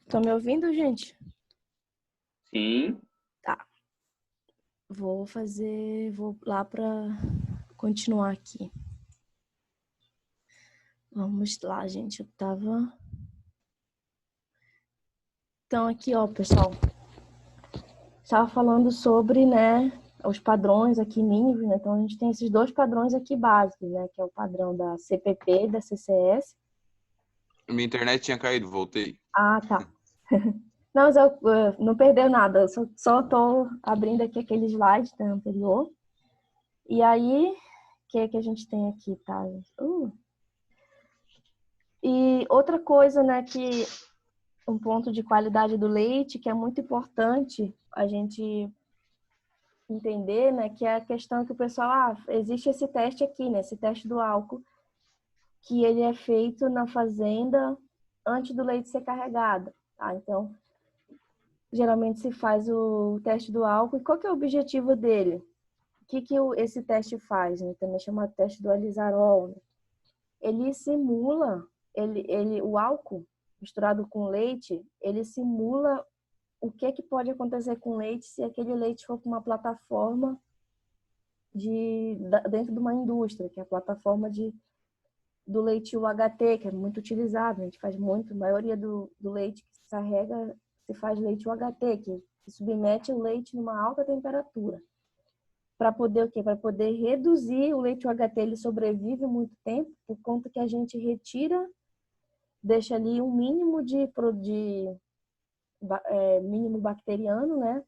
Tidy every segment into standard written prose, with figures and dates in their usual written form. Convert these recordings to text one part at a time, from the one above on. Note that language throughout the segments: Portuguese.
Estão me ouvindo, gente? Sim. Tá. Vou lá para continuar aqui. Vamos lá, gente. Então, aqui, ó, pessoal. Estava falando sobre, né, os padrões aqui mínimos, né? Então, a gente tem esses dois padrões aqui básicos, né? Que é o padrão da CPP e da CCS. Minha internet tinha caído, voltei. Ah, tá. Não, mas eu não perdeu nada. Eu só tô abrindo aqui aquele slide da anterior. E aí, o que a gente tem aqui, tá? E outra coisa, né, que um ponto de qualidade do leite que é muito importante a gente entender, né, que é a questão que o pessoal, existe esse teste aqui, né, esse teste do álcool, que ele é feito na fazenda antes do leite ser carregado, tá? Então, geralmente se faz o teste do álcool. E qual que é o objetivo dele? O que esse teste faz? Né? Também chama teste do alizarol. Né? Ele simula, o álcool misturado com leite, ele simula o que pode acontecer com o leite se aquele leite for para uma plataforma dentro de uma indústria, que é a plataforma do leite UHT, que é muito utilizado. A gente faz muito, a maioria do leite que se carrega, se faz leite UHT, que submete o leite numa alta temperatura. Para poder o quê? Para poder reduzir o leite UHT, ele sobrevive muito tempo, por conta que a gente retira, deixa ali um mínimo mínimo bacteriano, né?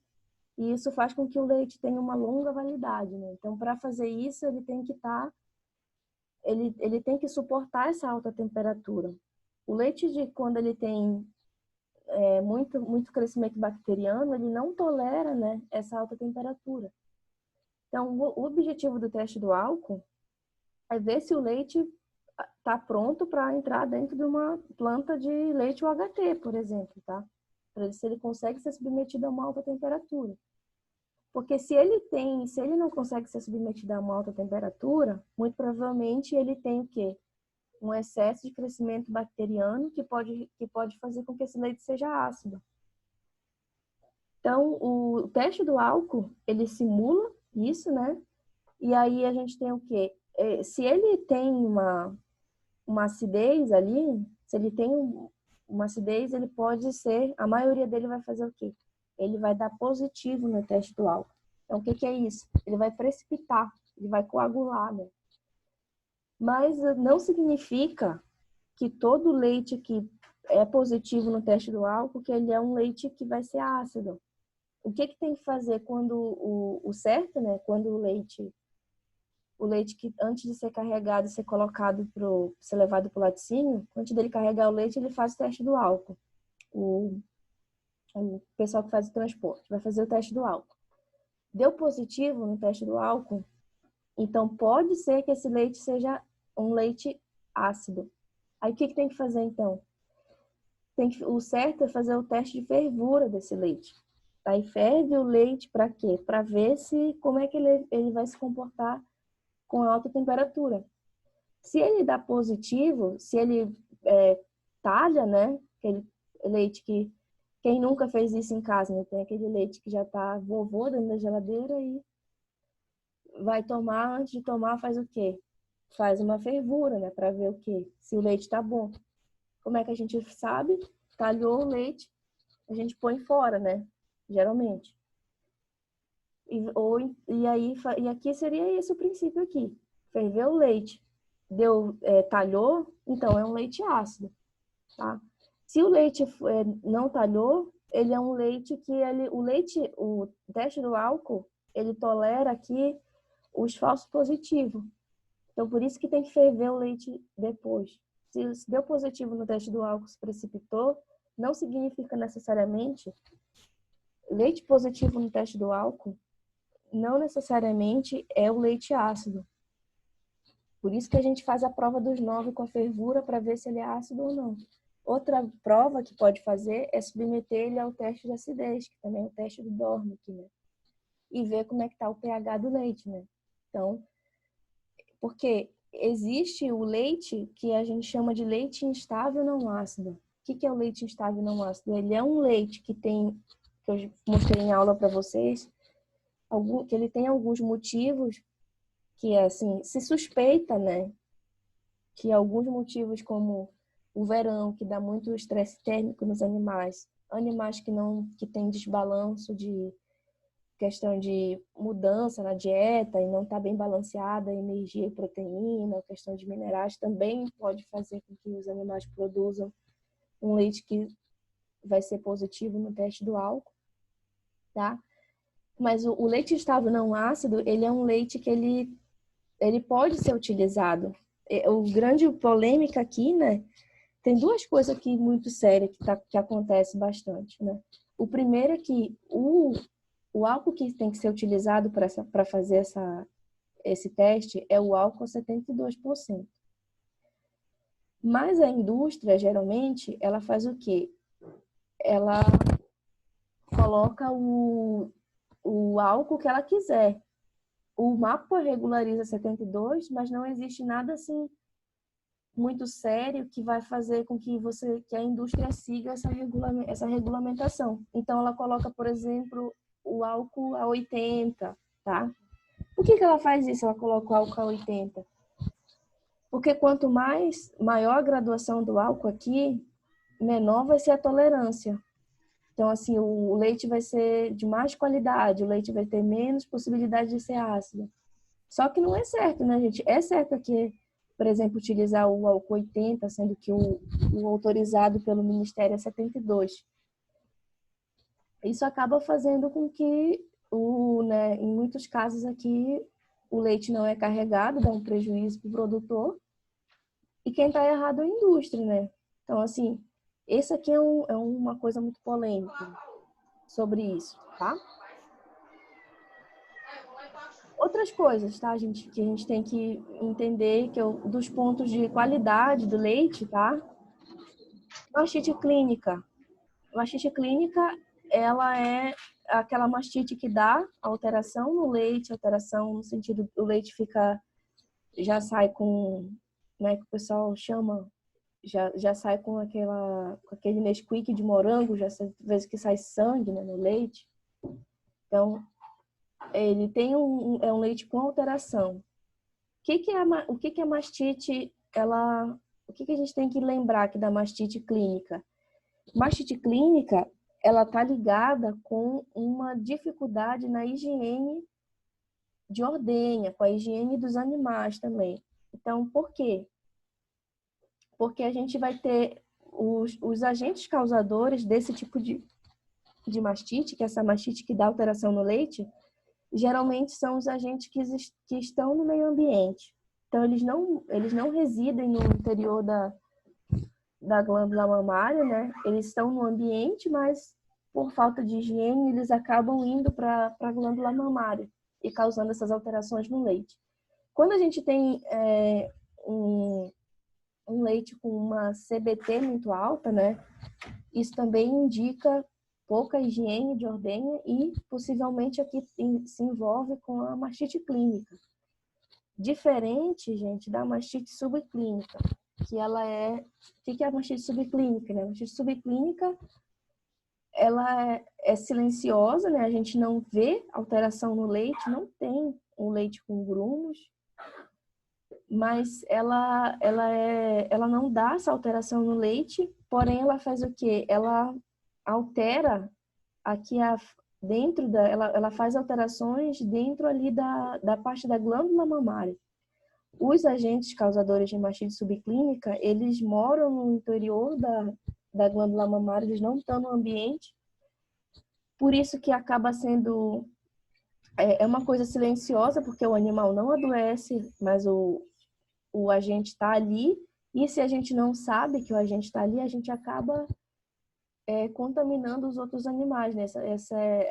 E isso faz com que o leite tenha uma longa validade, né? Então, para fazer isso, ele tem que ele tem que suportar essa alta temperatura. O leite quando ele tem muito crescimento bacteriano, ele não tolera, né, essa alta temperatura. Então, o objetivo do teste do álcool é ver se o leite está pronto para entrar dentro de uma planta de leite UHT, por exemplo, tá? Para ver se ele consegue ser submetido a uma alta temperatura. Porque se ele não consegue ser submetido a uma alta temperatura, muito provavelmente ele tem o quê? Um excesso de crescimento bacteriano que pode fazer com que esse leite seja ácido. Então, o teste do álcool, ele simula isso, né? E aí a gente tem o quê? Se ele tem uma acidez ali, se ele tem uma acidez, ele pode ser, a maioria dele vai fazer o quê? Ele vai dar positivo no teste do álcool. Então, o que é isso? Ele vai precipitar, ele vai coagular, né? Mas não significa que todo leite que é positivo no teste do álcool, que ele é um leite que vai ser ácido. O que tem que fazer quando o certo, né? Quando o leite que antes de ser carregado e ser colocado ser levado para o laticínio, antes dele carregar o leite, ele faz o teste do álcool. O pessoal que faz o transporte vai fazer o teste do álcool. Deu positivo no teste do álcool, então pode ser que esse leite seja um leite ácido. Aí o que tem que fazer então? O certo é fazer o teste de fervura desse leite. Aí ferve o leite para quê? Para ver como é que ele vai se comportar com alta temperatura. Se ele dá positivo, se ele talha, né? Aquele leite que quem nunca fez isso em casa, né? Tem aquele leite que já tá vovô dentro da geladeira e vai tomar, antes de tomar faz o quê? Faz uma fervura, né? Para ver o quê? Se o leite tá bom. Como é que a gente sabe? Talhou o leite, a gente põe fora, né? Geralmente. E aqui seria esse o princípio aqui. Ferveu o leite, talhou, então é um leite ácido, tá? Se o leite não talhou, ele é um leite que o teste do álcool, ele tolera aqui os falsos positivos. Então, por isso que tem que ferver o leite depois. Se deu positivo no teste do álcool, se precipitou, não significa necessariamente leite positivo no teste do álcool, não necessariamente é o leite ácido. Por isso que a gente faz a prova dos 9 com a fervura para ver se ele é ácido ou não. Outra prova que pode fazer é submeter ele ao teste de acidez, que também é o teste do Dormick, né? E ver como é que está o pH do leite, né? Então, porque existe o leite que a gente chama de leite instável não ácido, que é o leite instável não ácido? Ele é um leite que tem, que eu mostrei em aula para vocês, que ele tem alguns motivos que é assim, se suspeita, né, que alguns motivos como o verão, que dá muito estresse térmico nos animais que têm desbalanço de questão de mudança na dieta e não está bem balanceada energia e proteína, questão de minerais, também pode fazer com que os animais produzam um leite que vai ser positivo no teste do álcool, tá? Mas o leite instável não ácido, ele é um leite que ele pode ser utilizado. O grande polêmica aqui, né? Tem duas coisas aqui muito sérias que acontece bastante, né? O primeiro é que o álcool que tem que ser utilizado para fazer esse teste é o álcool 72%. Mas a indústria, geralmente, ela faz o quê? Ela coloca o álcool que ela quiser. O mapa regulariza 72, mas não existe nada assim muito sério que vai fazer com que a indústria siga essa regulamentação. Então, ela coloca, por exemplo, o álcool a 80, tá? Por que ela faz isso? Ela coloca o álcool a 80? Porque quanto maior a graduação do álcool aqui, menor vai ser a tolerância. Então, assim, o leite vai ser de mais qualidade, o leite vai ter menos possibilidade de ser ácido. Só que não é certo, né, gente? É certo que, por exemplo, utilizar o álcool 80, sendo que o autorizado pelo Ministério é 72. Isso acaba fazendo com que, em muitos casos aqui, o leite não é carregado, dá um prejuízo para o produtor. E quem está errado é a indústria, né? Então, assim, esse aqui é uma coisa muito polêmica sobre isso, tá? Outras coisas, tá, gente, que a gente tem que entender, dos pontos de qualidade do leite, tá? Mastite clínica. Mastite clínica, ela é aquela mastite que dá alteração no leite, alteração no sentido do leite já sai com, né, que o pessoal chama, já sai com aquele Nesquik de morango, já às vezes que sai sangue, né, no leite. Então, ele tem é um leite com alteração. O que é a mastite? O que a gente tem que lembrar aqui da mastite clínica? Mastite clínica, ela está ligada com uma dificuldade na higiene de ordenha, com a higiene dos animais também. Então, por quê? Porque a gente vai ter os agentes causadores desse tipo de mastite, que é essa mastite que dá alteração no leite, geralmente são os agentes que estão no meio ambiente. Então, eles não residem no interior da glândula mamária, né? Eles estão no ambiente, mas por falta de higiene, eles acabam indo para a glândula mamária e causando essas alterações no leite. Quando a gente tem um leite com uma CBT muito alta, né? Isso também indica pouca higiene de ordenha e possivelmente aqui se envolve com a mastite clínica. Diferente, gente, da mastite subclínica, que ela é... O que é a mastite subclínica, né? A mastite subclínica, ela é silenciosa, né? A gente não vê alteração no leite, não tem um leite com grumos, mas ela não dá essa alteração no leite, porém ela faz o quê? Ela altera aqui ela faz alterações dentro ali da parte da glândula mamária. Os agentes causadores de mastite subclínica, eles moram no interior da glândula mamária, eles não estão no ambiente, por isso que acaba sendo uma coisa silenciosa, porque o animal não adoece, mas o agente está ali, e se a gente não sabe que o agente está ali, a gente acaba contaminando os outros animais, né?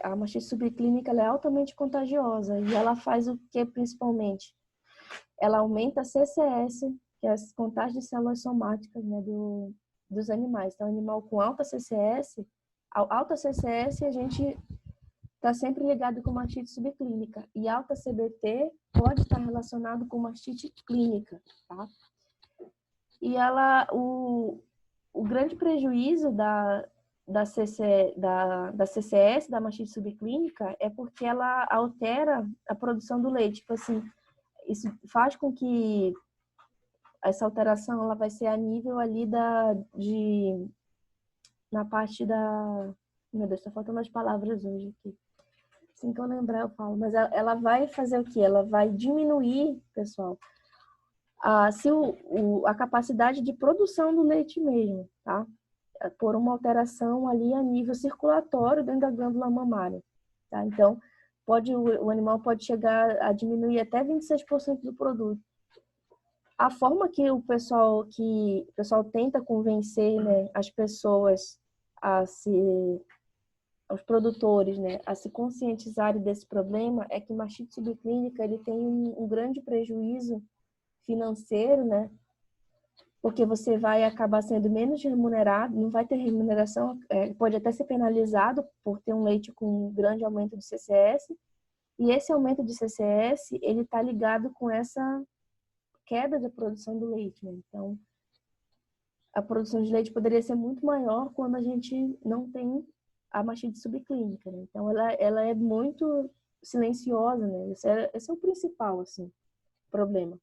A mastite subclínica, ela é altamente contagiosa, e ela faz o que principalmente? Ela aumenta a CCS, que é as contagens de células somáticas, né, dos animais. Então, animal com alta CCS, a gente está sempre ligado com mastite subclínica. E alta CBT pode estar relacionado com mastite clínica, tá? E o o grande prejuízo da CCS, da mastite subclínica, é porque ela altera a produção do leite. Tipo assim, isso faz com que essa alteração ela vai ser a nível ali na parte da... Meu Deus, tá faltando as palavras hoje aqui. Assim que eu lembrar, eu falo. Mas ela vai fazer o quê? Ela vai diminuir, pessoal, a capacidade de produção do leite mesmo, tá? Por uma alteração ali a nível circulatório dentro da glândula mamária, tá? Então, o animal pode chegar a diminuir até 26% do produto. A forma que o pessoal tenta convencer, né, as pessoas os produtores, né, a se conscientizarem desse problema é que mastite subclínica ele tem um grande prejuízo financeiro, né? Porque você vai acabar sendo menos remunerado, não vai ter remuneração, pode até ser penalizado por ter um leite com um grande aumento de CCS, e esse aumento de CCS, ele está ligado com essa queda da produção do leite, né? Então, a produção de leite poderia ser muito maior quando a gente não tem a mastite subclínica, né? Então, ela é muito silenciosa, né? Esse é o principal, assim, problema.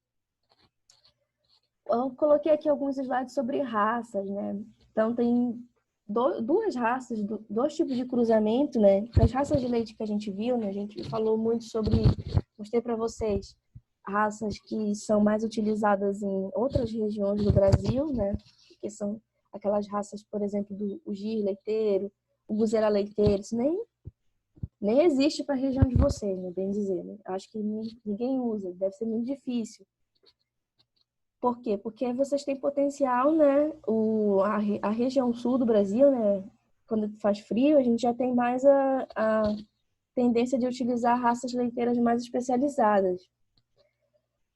Eu coloquei aqui alguns slides sobre raças, né? Então, tem duas raças, dois tipos de cruzamento, né? As raças de leite que a gente viu, né? A gente falou muito sobre, mostrei para vocês, raças que são mais utilizadas em outras regiões do Brasil, né? Que são aquelas raças, por exemplo, do Gir leiteiro, o Buzera leiteiro, isso nem existe para a região de vocês, né? Bem dizer, né? Acho que ninguém usa, deve ser muito difícil. Por quê? Porque vocês têm potencial, né? A região sul do Brasil, né? Quando faz frio, a gente já tem mais a tendência de utilizar raças leiteiras mais especializadas.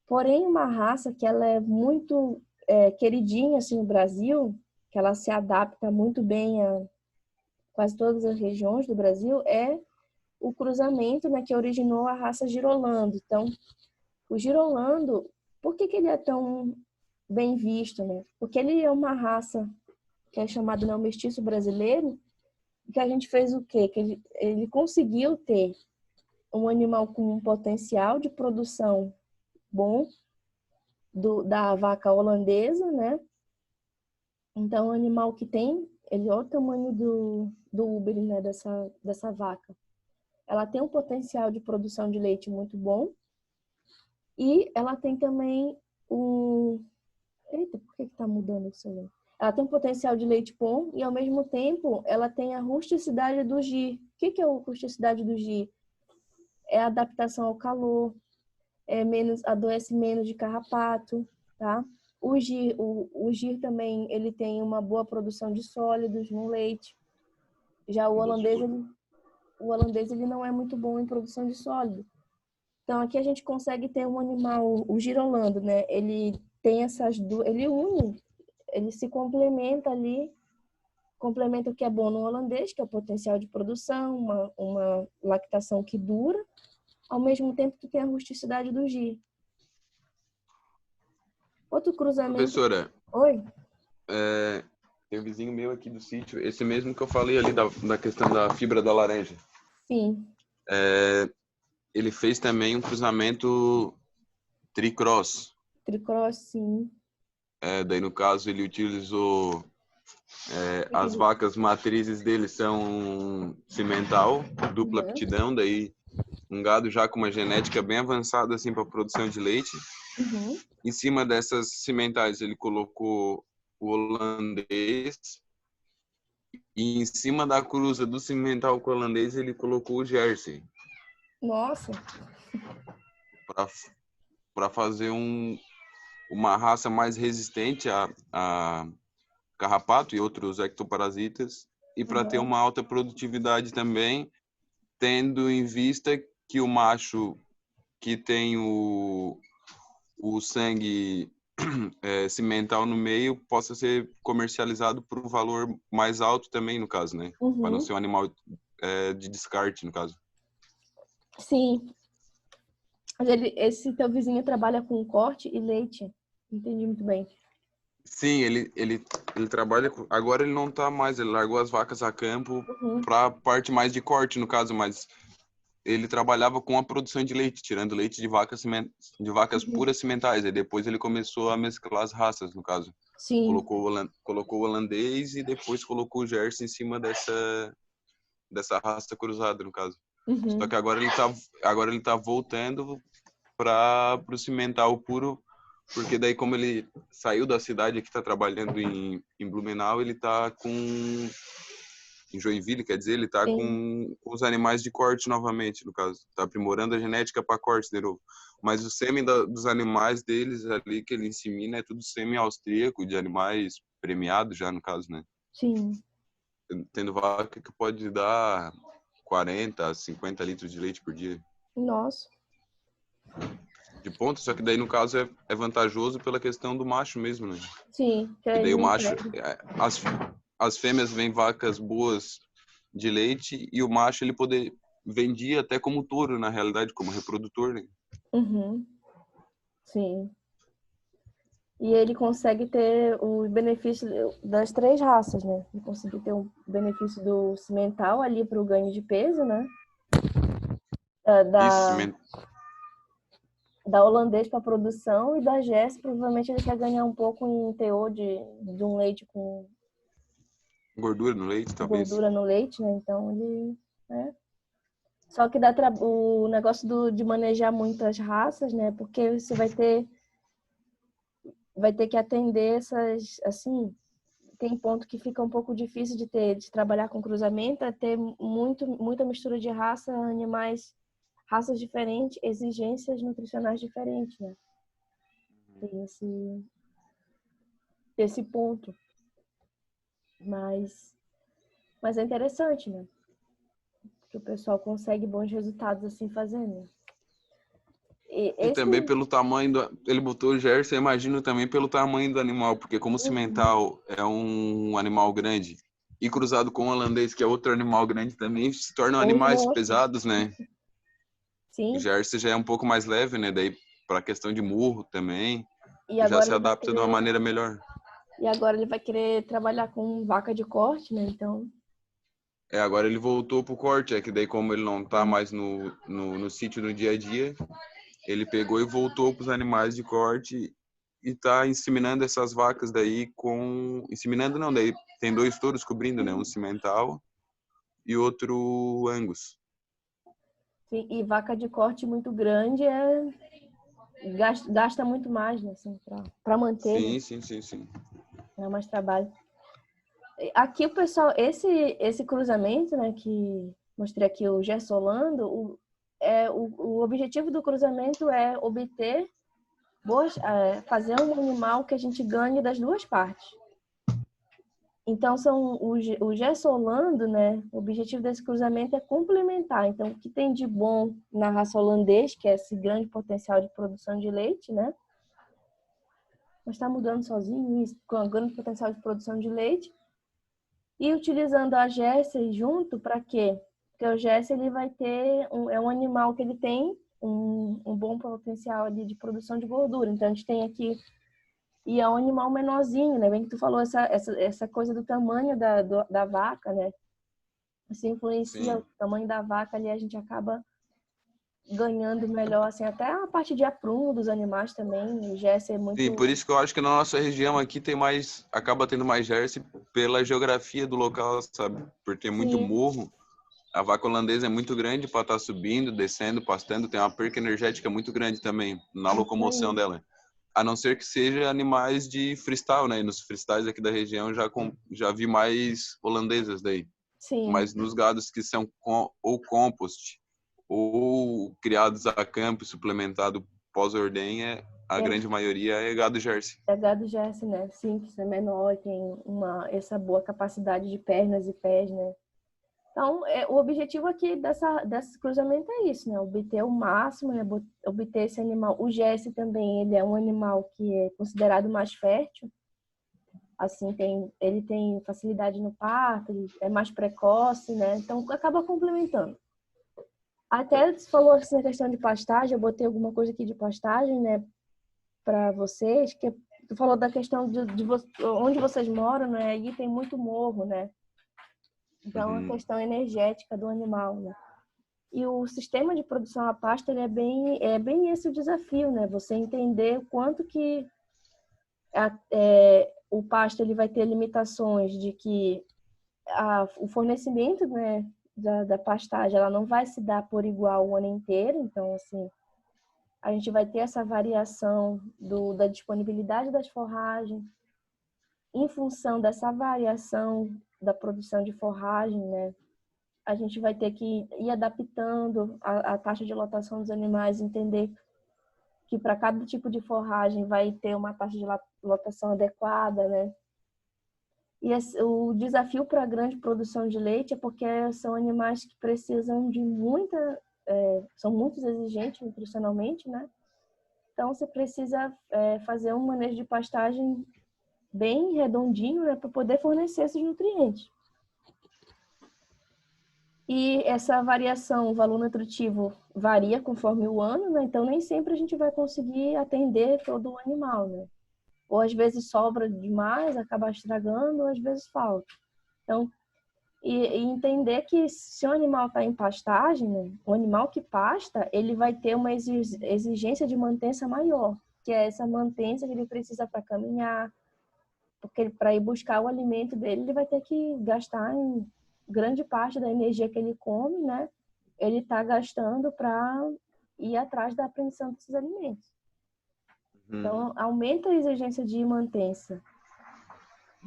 Porém, uma raça que ela é muito queridinha assim, no Brasil, que ela se adapta muito bem a quase todas as regiões do Brasil, é o cruzamento, né, que originou a raça Girolando. Então, o Girolando, por que ele é tão bem visto, né? Porque ele é uma raça que é chamada de mestiço brasileiro, que a gente fez o quê? Que ele conseguiu ter um animal com um potencial de produção bom da vaca holandesa, né? Então, o animal que tem, ele olha o tamanho do úbere, né, dessa vaca. Ela tem um potencial de produção de leite muito bom e ela tem também Eita, por que tá mudando isso aí? Ela tem um potencial de leite bom e, ao mesmo tempo, ela tem a rusticidade do gir. O que é a rusticidade do gir? É a adaptação ao calor, adoece menos de carrapato, tá? O gir também, ele tem uma boa produção de sólidos no leite. Já o holandês ele não é muito bom em produção de sólido. Então, aqui a gente consegue ter um animal, o girolando, né? Ele tem essas duas, ele se complementa ali, complementa o que é bom no holandês, que é o potencial de produção, uma lactação que dura, ao mesmo tempo que tem a rusticidade do gir. Outro cruzamento... Professora, Oi? tem um vizinho meu aqui do sítio, esse mesmo que eu falei ali da questão da fibra da laranja. Sim. Ele fez também um cruzamento tricross. Tricross, sim. Daí, no caso, ele utilizou... as vacas matrizes dele são cimental, dupla aptidão, daí um gado já com uma genética bem avançada assim para produção de leite. Uhum. Em cima dessas cimentais ele colocou o holandês e em cima da cruza do cimental com o holandês ele colocou o Jersey. Nossa. Para fazer uma raça mais resistente a carrapato e outros ectoparasitas e para ter uma alta produtividade também, tendo em vista que o macho que tem o sangue cimental no meio possa ser comercializado por um valor mais alto também, no caso, né? Uhum. Para não ser um animal de descarte, no caso. Sim. Mas esse teu vizinho trabalha com corte e leite. Entendi muito bem. Sim, ele trabalha agora ele não tá mais, ele largou as vacas a campo Uhum, para parte mais de corte, no caso, mas ele trabalhava com a produção de leite, tirando leite de vacas uhum. puras cimentais. E depois ele começou a mesclar as raças, no caso. Sim. Colocou o holandês e depois colocou o Jersey em cima dessa raça cruzada, no caso. Só Uhum, que agora ele tá voltando para o cimental puro, porque daí como ele saiu da cidade que está trabalhando em Blumenau, ele tá em Joinville, quer dizer, ele tá sim. com os animais de corte novamente, no caso. Tá aprimorando a genética para corte de novo. Mas o sêmen dos animais deles ali que ele insemina é tudo sêmen austríaco, de animais premiados já, no caso, né? Sim. Tendo vaca que pode dar 40, 50 litros de leite por dia. Nossa. De ponta, só que daí, no caso, é vantajoso pela questão do macho mesmo, né? Sim, que Que daí o ele macho, impede. as fêmeas vêm vacas boas de leite e o macho vendia até como touro, na realidade, como reprodutor, né? Uhum, sim. E ele consegue ter o benefício das três raças, né? Ele consegue ter o benefício do cimental ali para o ganho de peso, né? Isso, Da holandês para a produção e da Jess, provavelmente ele quer ganhar um pouco em teor de um leite com gordura no leite, talvez. gordura no leite, né? Então ele. Né? Só que dá o negócio de manejar muitas raças, né? Porque você vai ter que atender essas, assim, tem ponto que fica um pouco difícil de trabalhar com cruzamento, é ter muita mistura de raça, animais, raças diferentes, exigências nutricionais diferentes, né? Tem esse ponto. Mas é interessante, né? Que o pessoal consegue bons resultados assim fazendo. E E esse. também pelo tamanho ele botou o Jersey, eu imagino também pelo tamanho do animal, porque como o Uhum. cimental é um animal grande e cruzado com o holandês, que é outro animal grande também, se tornam São os animais monstros. pesados, né? O Sim. Jersey já é um pouco mais leve, né? Daí para a questão de murro também, E já agora se ele vai adapta de uma querer. maneira melhor. E agora ele vai querer trabalhar com vaca de corte, né? Então. Agora ele voltou pro corte, é que daí como ele não tá mais no sítio no dia a dia, ele pegou e voltou pros animais de corte e tá inseminando essas vacas daí com... Inseminando não, daí tem dois touros cobrindo, né? Um cimental e outro Angus. Sim, e vaca de corte muito grande gasta muito mais, né? Assim, para manter, né? Sim, sim, sim, sim. É mais trabalho. Aqui o pessoal, esse cruzamento, né, que mostrei aqui o Gessolando, o objetivo do cruzamento é obter fazer um animal que a gente ganhe das duas partes. Então, o Gessolando, né, o objetivo desse cruzamento é complementar. Então, o que tem de bom na raça holandês, que é esse grande potencial de produção de leite, né, mas está mudando sozinho, isso, com um grande potencial de produção de leite, e utilizando a Jersey junto, para quê? Porque o Jersey ele vai ter é um animal que ele tem um bom potencial ali de produção de gordura. Então a gente tem aqui e é um animal menorzinho, né? Bem que tu falou essa coisa do tamanho da vaca, né? Isso influencia o Sim. tamanho da vaca ali, a gente acaba ganhando melhor, assim, até a parte de aprumo dos animais também. O Jersey é Sim, por muito. isso que eu acho que na nossa região aqui acaba tendo mais Jersey pela geografia do local, sabe? Por ter muito Sim, morro. A vaca holandesa é muito grande para estar subindo, descendo, pastando. Tem uma perca energética muito grande também na isso locomoção aí. dela. A não ser que seja animais de freestyle, né? E nos freestyles aqui da região já vi mais holandesas daí. Sim. Mas nos gados que são ou compost ou criados a campo, suplementado pós-ordenha, a É, grande maioria é gado Jersey. é gado Jersey, né? Sim, que é menor, tem essa boa capacidade de pernas e pés, né? Então, o objetivo aqui desse cruzamento é isso, né? Obter o máximo, né? Obter esse animal. O Jersey também, ele é um animal que é considerado mais fértil. Assim, ele tem facilidade no parto, ele é mais precoce, né? Então, acaba complementando. Até você falou assim, na questão de pastagem, eu botei alguma coisa aqui de pastagem, né? Para vocês, que tu falou da questão onde vocês moram, né? Aí tem muito morro, né? Então, a questão energética do animal, né? E o sistema de produção a pasto, ele é bem esse o desafio, né? Você entender o quanto que o pasto ele vai ter limitações de que o fornecimento, né, da pastagem, ela não vai se dar por igual o ano inteiro. Então, assim, a gente vai ter essa variação da disponibilidade das forragens em função dessa variação da produção de forragem, né? A gente vai ter que ir adaptando a taxa de lotação dos animais, entender que para cada tipo de forragem vai ter uma taxa de lotação adequada, né? E o desafio para a grande produção de leite é porque são animais que precisam de são muito exigentes nutricionalmente, né? Então, você precisa fazer um manejo de pastagem bem redondinho, né, para poder fornecer esses nutrientes. E essa variação, o valor nutritivo varia conforme o ano, né? Então nem sempre a gente vai conseguir atender todo o animal, né? Ou às vezes sobra demais, acaba estragando, ou às vezes falta. Então, e entender que se o animal está em pastagem, né? O animal que pasta, ele vai ter uma exigência de mantença maior, que é essa mantença que ele precisa para caminhar, porque para ir buscar o alimento dele, ele vai ter que gastar grande parte da energia que ele come, né? Ele está gastando para ir atrás da apreensão desses alimentos. Então, aumenta a exigência de mantença.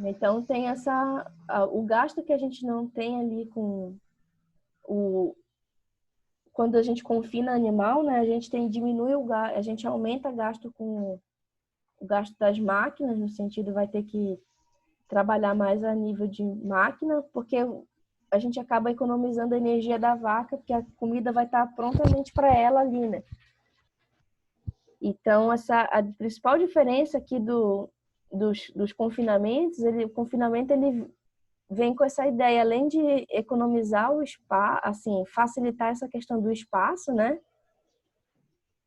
Então, tem o gasto que a gente não tem ali com quando a gente confina animal, né? A gente diminui a gente aumenta gasto com o gasto das máquinas, no sentido vai ter que trabalhar mais a nível de máquina, porque a gente acaba economizando a energia da vaca, porque a comida vai estar prontamente para ela ali, né? Então, a principal diferença aqui dos confinamentos, o confinamento ele vem com essa ideia, além de economizar o espaço, assim, facilitar essa questão do espaço, né?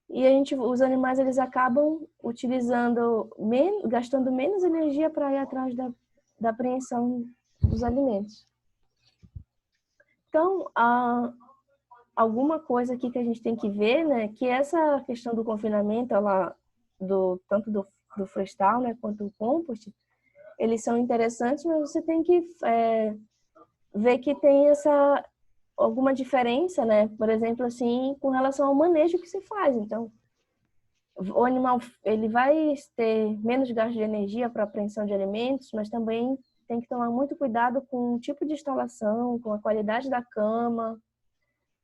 E os animais eles acabam gastando menos energia para ir atrás da apreensão dos alimentos. Então, alguma coisa aqui que a gente tem que ver, né, que essa questão do confinamento, tanto do freestyle, né, quanto do compost, eles são interessantes, mas você tem que ver que tem alguma diferença, né, por exemplo, assim, com relação ao manejo que se faz. Então, o animal ele vai ter menos gasto de energia para apreensão de alimentos, mas também tem que tomar muito cuidado com o tipo de instalação, com a qualidade da cama.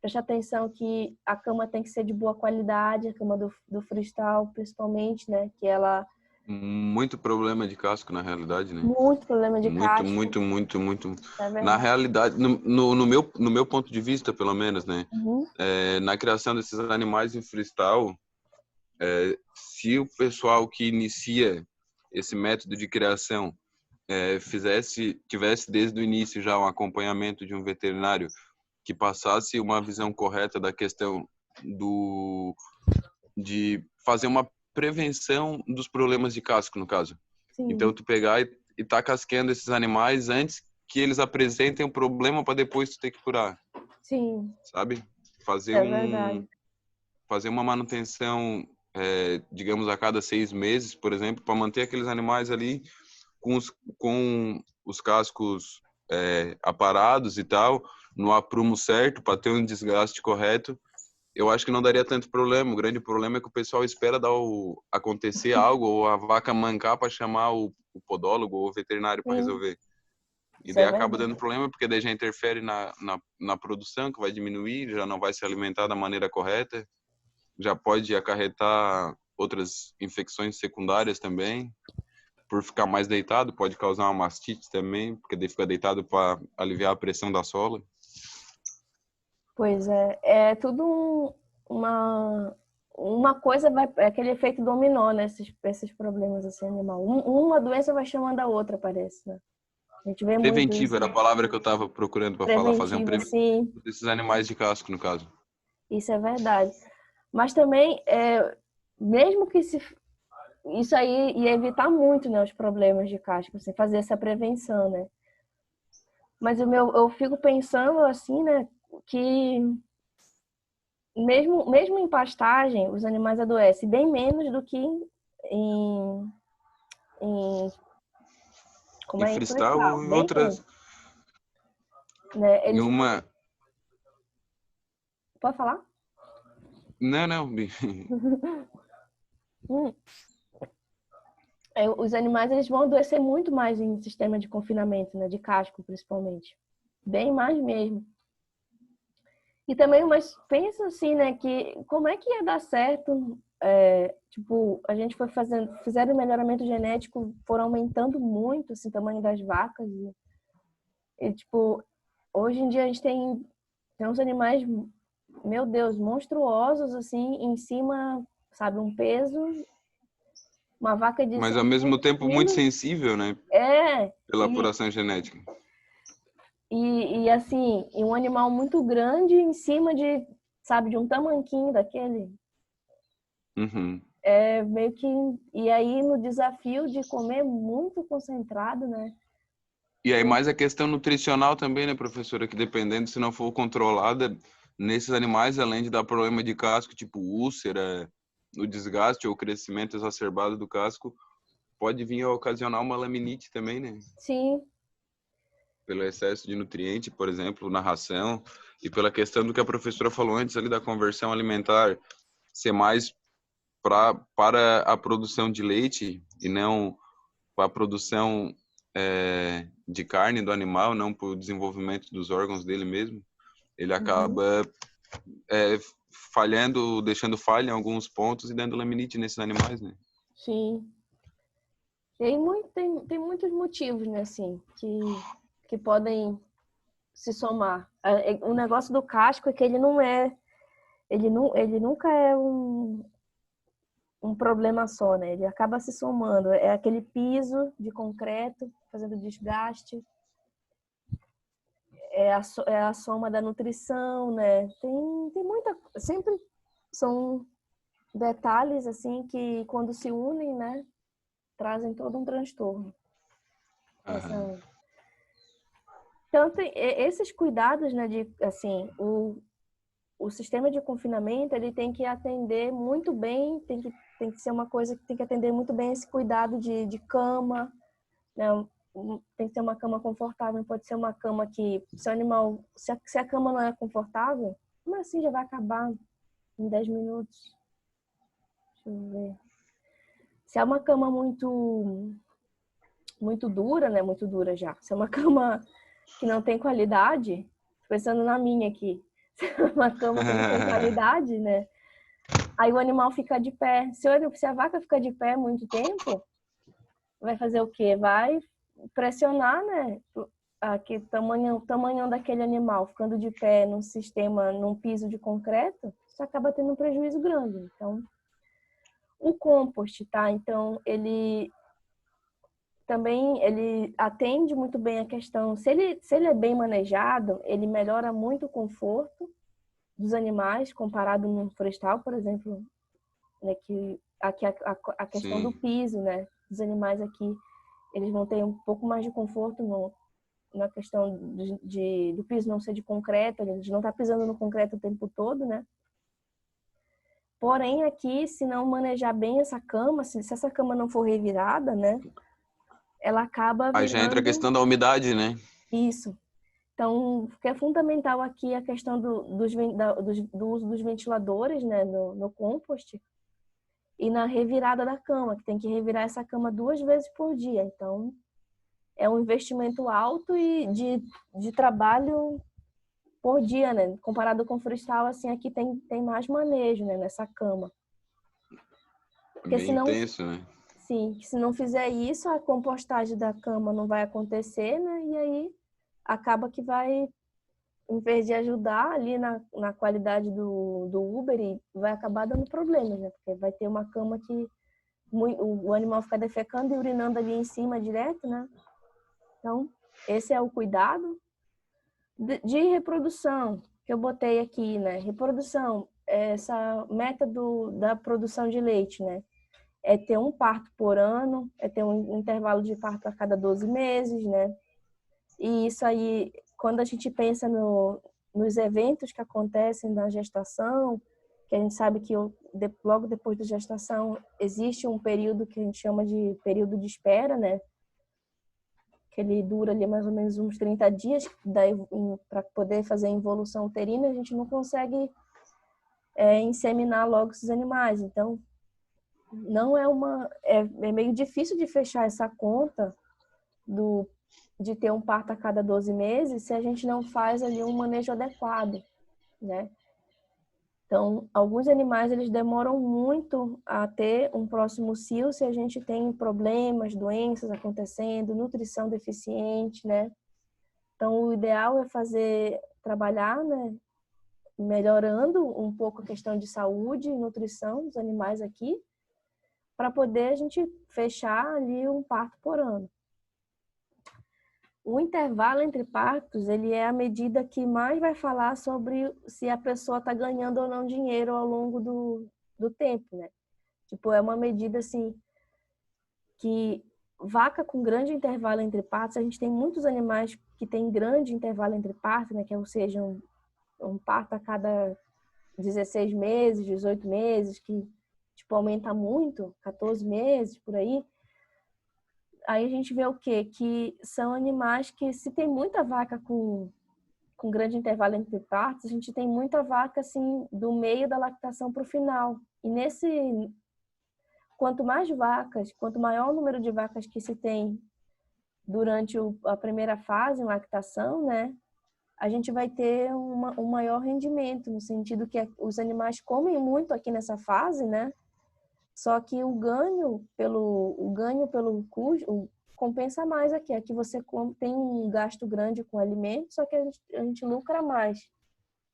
Prestar atenção que a cama tem que ser de boa qualidade, a cama do freestyle, principalmente, né? Que ela... Muito problema de casco, na realidade, né? Muito problema de casco. Muito. É Na realidade, no meu ponto de vista, pelo menos, né? Uhum. Na criação desses animais em freestyle, se o pessoal que inicia esse método de criação tivesse desde o início já um acompanhamento de um veterinário que passasse uma visão correta da questão de fazer uma prevenção dos problemas de casco, no caso. Sim. Então, tu pegar e tá casqueando esses animais antes que eles apresentem um problema para depois tu ter que curar. Sim. Sabe? Fazer uma manutenção, digamos, a cada 6 meses, por exemplo, para manter aqueles animais ali com os cascos aparados e tal, no aprumo certo, para ter um desgaste correto. Eu acho que não daria tanto problema. O grande problema é que o pessoal espera acontecer algo ou a vaca mancar para chamar o podólogo ou o veterinário para resolver. E daí acaba dando problema, porque daí já interfere na produção, que vai diminuir, já não vai se alimentar da maneira correta, já pode acarretar outras infecções secundárias também. Por ficar mais deitado, pode causar uma mastite também, porque daí fica deitado para aliviar a pressão da sola. Pois é tudo uma coisa, aquele efeito dominó, né? Esses problemas assim, animal. Uma doença vai chamando a outra, parece, né? A gente vê preventivo muito era a palavra que eu estava procurando para falar, fazer um preventivo desses animais de casco, no caso. Isso é verdade. Mas também, mesmo que isso aí ia evitar muito, né, os problemas de casco, assim, fazer essa prevenção, né? Mas eu fico pensando assim, né, que mesmo em pastagem, os animais adoecem bem menos do que em, em como Em é em freestyle freestyle, ou em bem outras. menos, né? Em Eles uma. pode falar? Não, não. Hum. Os animais eles vão adoecer muito mais em sistema de confinamento, né, de casco principalmente, bem mais mesmo. E também, mas pensa assim, né, que como é que ia dar certo, tipo, a gente foi fizeram o melhoramento genético, foram aumentando muito, assim, o tamanho das vacas. Tipo, hoje em dia a gente tem uns animais, meu Deus, monstruosos, assim, em cima, sabe, um peso, uma vaca de Mas ao mesmo 600 tempo muito quilos, sensível, né? é, Pela apuração genética. e assim, e um animal muito grande em cima de, sabe, de um tamanquinho daquele. Uhum. É meio que. E aí, no desafio de comer muito concentrado, né? E aí mais a questão nutricional também, né, professora? Que dependendo, se não for controlada, nesses animais, além de dar problema de casco, tipo úlcera, o desgaste ou o crescimento exacerbado do casco, pode vir a ocasionar uma laminite também, né? Sim, Pelo excesso de nutriente, por exemplo, na ração, e pela questão do que a professora falou antes ali da conversão alimentar ser mais para a produção de leite e não para a produção de carne do animal, não para o desenvolvimento dos órgãos dele mesmo, ele uhum, acaba é, falhando, deixando falha em alguns pontos e dando laminite nesses animais, né? sim. Tem muitos motivos, né, assim, que podem se somar. O negócio do casco é que ele nunca é um problema só, né? Ele acaba se somando. É aquele piso de concreto fazendo desgaste, é a soma da nutrição, né? Tem muita. Sempre são detalhes, assim, que quando se unem, né, trazem todo um transtorno. Aham. Essa, tanto esses cuidados, né, de, assim, o sistema de confinamento, ele tem que atender muito bem, tem que ser uma coisa que tem que atender muito bem esse cuidado de cama, né? Tem que ter uma cama confortável, não pode ser uma cama que, se o animal, se a cama não é confortável, como assim já vai acabar em 10 minutos? Deixa eu ver. Se é uma cama muito dura, né? Muito dura já. Se é uma cama que não tem qualidade, pensando na minha aqui, se é uma cama que não tem qualidade, né? Aí o animal fica de pé. Se a vaca ficar de pé muito tempo, vai fazer o quê? Vai pressionar, né? Tamanho daquele animal ficando de pé num sistema, num piso de concreto, isso acaba tendo um prejuízo grande. Então, o compost, tá? Então, ele atende muito bem a questão. Se ele é bem manejado, ele melhora muito o conforto dos animais comparado no florestal, por exemplo, né, que aqui a questão do Sim. piso, né? Os animais aqui, eles vão ter um pouco mais de conforto na questão do piso não ser de concreto, eles não tá pisando no concreto o tempo todo, né? Porém, aqui, se não manejar bem essa cama, se essa cama não for revirada, né? Ela acaba Aí já entra a virando questão da umidade, né? isso. Então, que é fundamental aqui a questão do uso dos ventiladores, né, no compost e na revirada da cama, que tem que revirar essa cama 2 vezes por dia. Então, é um investimento alto e de trabalho por dia, né? Comparado com o florestal, assim, aqui tem mais manejo, né, nessa cama. Porque Bem senão, intenso, né? sim, se não fizer isso, a compostagem da cama não vai acontecer, né? E aí acaba que vai, em vez de ajudar ali na qualidade do Uber, e vai acabar dando problemas, né? Porque vai ter uma cama que o animal fica defecando e urinando ali em cima direto, né? Então, esse é o cuidado. De reprodução, que eu botei aqui, né? Reprodução, essa meta da produção de leite, né? é ter um parto por ano, é ter um intervalo de parto a cada 12 meses, né? E isso aí, quando a gente pensa nos eventos que acontecem na gestação, que a gente sabe que logo depois da gestação existe um período que a gente chama de período de espera, né? Que ele dura ali mais ou menos uns 30 dias para poder fazer a involução uterina, a gente não consegue inseminar logo esses animais. Então, não é meio difícil de fechar essa conta de ter um parto a cada 12 meses se a gente não faz ali um manejo adequado, né? Então, alguns animais eles demoram muito a ter um próximo cio se a gente tem problemas, doenças acontecendo, nutrição deficiente, né? Então, o ideal é trabalhar, né, melhorando um pouco a questão de saúde e nutrição dos animais aqui, para poder a gente fechar ali um parto por ano. O intervalo entre partos, ele é a medida que mais vai falar sobre se a pessoa está ganhando ou não dinheiro ao longo do tempo, né? Tipo, é uma medida, assim, que vaca com grande intervalo entre partos, a gente tem muitos animais que têm grande intervalo entre partos, né? Que ou seja, um parto a cada 16 meses, 18 meses, que, tipo, aumenta muito, 14 meses, por aí. Aí a gente vê o quê? Que são animais que, se tem muita vaca com grande intervalo entre partos, a gente tem muita vaca, assim, do meio da lactação para o final. E quanto mais vacas, quanto maior o número de vacas que se tem durante a primeira fase, em lactação, né? A gente vai ter um maior rendimento, no sentido que os animais comem muito aqui nessa fase, né? Só que o ganho pelo custo compensa mais aqui. Aqui você tem um gasto grande com alimento, só que a gente lucra mais.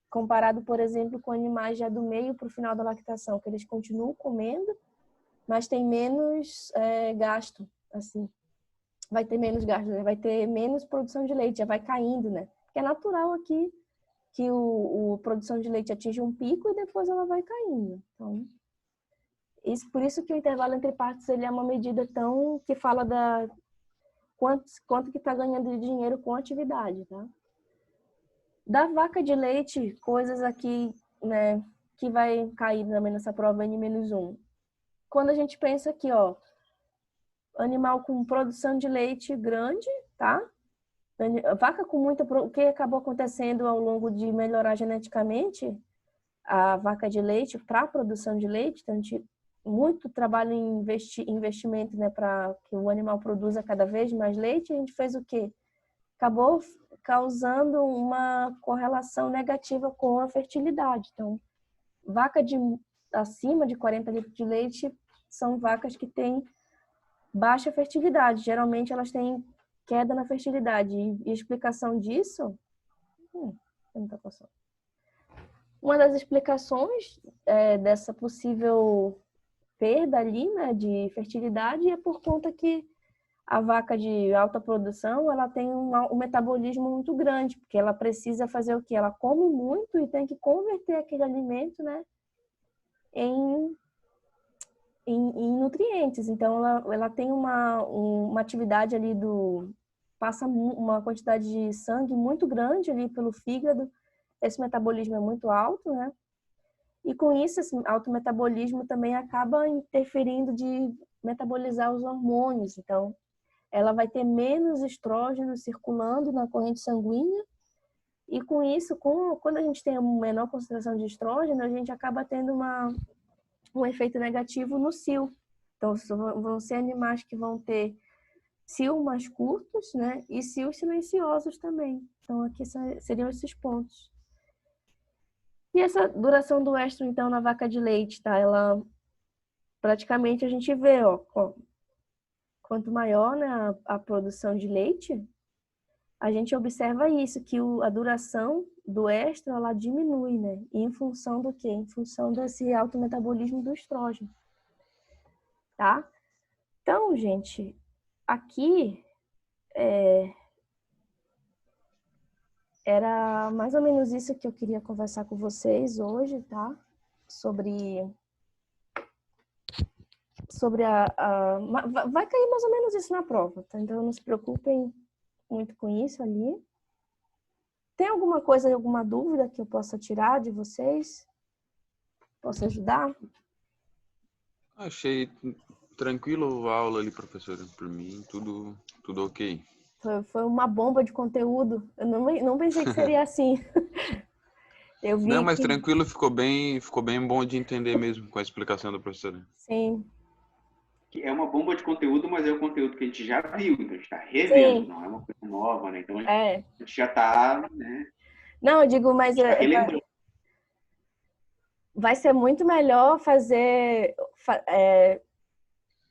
Comparado, por exemplo, com animais já do meio para o final da lactação, que eles continuam comendo, mas tem menos gasto, assim. Vai ter menos gasto, né? Vai ter menos produção de leite, já vai caindo, né? Porque é natural aqui que a produção de leite atinge um pico e depois ela vai caindo. Então, por isso que o intervalo entre partos ele é uma medida que fala da quanto que está ganhando de dinheiro com a atividade, tá? Da vaca de leite, coisas aqui, né, que vai cair também nessa prova N-1. Quando a gente pensa aqui, ó, animal com produção de leite grande, tá? Vaca com muita... O que acabou acontecendo ao longo de melhorar geneticamente a vaca de leite para a produção de leite, então a gente muito trabalho em investimento, né, para que o animal produza cada vez mais leite, a gente fez o quê? Acabou causando uma correlação negativa com a fertilidade. Então, vaca acima de 40 litros de leite são vacas que têm baixa fertilidade. Geralmente, elas têm queda na fertilidade. E explicação disso... muita coisa. Uma das explicações dessa possível perda ali, né, de fertilidade é por conta que a vaca de alta produção, ela tem um metabolismo muito grande, porque ela precisa fazer o quê? Ela come muito e tem que converter aquele alimento, né, em nutrientes. Então, ela tem uma atividade ali passa uma quantidade de sangue muito grande ali pelo fígado. Esse metabolismo é muito alto, né? E com isso, esse alto metabolismo também acaba interferindo de metabolizar os hormônios. Então, ela vai ter menos estrógeno circulando na corrente sanguínea. E com isso, quando a gente tem uma menor concentração de estrógeno, a gente acaba tendo um efeito negativo no cio. Então, vão ser animais que vão ter cio mais curtos, né? E cios silenciosos também. Então, aqui seriam esses pontos. E essa duração do estro, então, na vaca de leite, tá? Ela, praticamente, a gente vê, ó, quanto maior, né, a produção de leite, a gente observa isso, que a duração do estro, ela diminui, né? E em função do quê? Em função desse alto metabolismo do estrógeno, tá? Então, gente, aqui era mais ou menos isso que eu queria conversar com vocês hoje, tá? Sobre sobre vai cair mais ou menos isso na prova, tá? Então não se preocupem muito com isso ali. Tem alguma coisa, alguma dúvida que eu possa tirar de vocês? Posso ajudar? Achei tranquilo a aula ali, professora. Por mim, tudo ok. Foi uma bomba de conteúdo. Eu não pensei que seria assim. Eu Não, vi mas que... tranquilo, ficou bem bom de entender mesmo com a explicação da professora. Sim. Que é uma bomba de conteúdo, mas é o conteúdo que a gente já viu, então a gente está revendo, Sim. não é uma coisa nova, né? Então a É. gente já está, né? Não, eu digo, mas Tá relembrando. vai ser muito melhor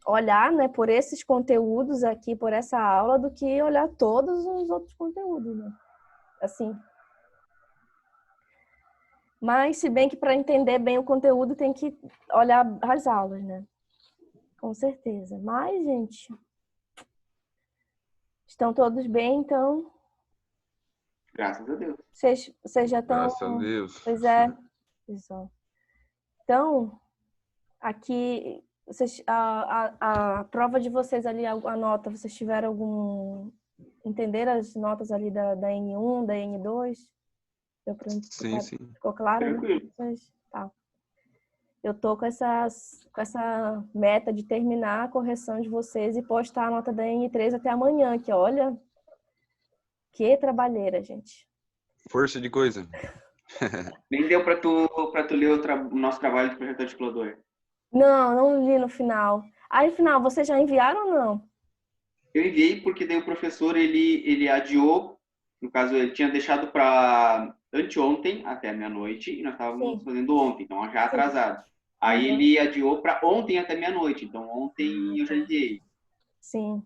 olhar, né, por esses conteúdos aqui, por essa aula, do que olhar todos os outros conteúdos, né? Assim. Mas, se bem que para entender bem o conteúdo tem que olhar as aulas, né? Com certeza. Mas, gente, estão todos bem, então? Graças a Deus. Vocês já estão... Graças a Deus. Pois é. Pessoal. Então, aqui, a prova de vocês ali, a nota, vocês tiveram algum... Entenderam as notas ali da N1, da N2? Deu pra Sim, sim. Ficou claro, Tranquilo. né? Tá. Eu tô com essa meta de terminar a correção de vocês e postar a nota da N3 até amanhã, que olha, que trabalheira, gente. Força de coisa. Nem deu para tu ler o nosso trabalho de projeto articulador. Não li no final. Aí, no final, vocês já enviaram ou não? Eu enviei porque daí o professor, ele adiou, no caso, ele tinha deixado para anteontem, até meia-noite, e nós estávamos fazendo ontem, então já atrasado. Aí ele adiou para ontem até meia-noite, então ontem eu já enviei. Sim.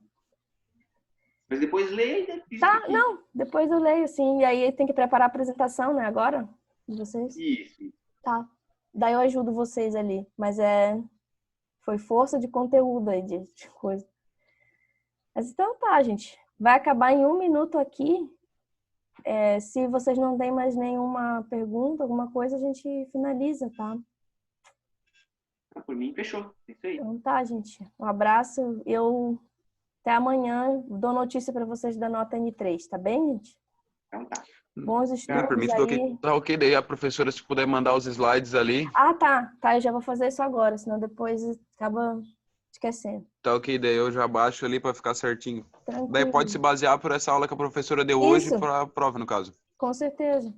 Mas depois leia. Tá, não, depois eu leio, sim. E aí tem que preparar a apresentação, né, agora? De vocês? Isso. Tá. Daí eu ajudo vocês ali. Mas foi força de conteúdo aí, de coisa. Mas então tá, gente. Vai acabar em 1 minuto aqui. Se vocês não têm mais nenhuma pergunta, alguma coisa, a gente finaliza, tá? Por mim, fechou. É isso aí. Então tá, gente. Um abraço. Até amanhã dou notícia para vocês da nota N3, tá bem, gente? Então tá. Bons estudos Permite aí. tá ok, daí a professora, se puder mandar os slides ali. Ah, tá. Tá, eu já vou fazer isso agora, senão depois acaba esquecendo. Tá ok, daí eu já baixo ali para ficar certinho. Tranquilo. Daí pode se basear por essa aula que a professora deu hoje Isso. para a prova, no caso. Com certeza.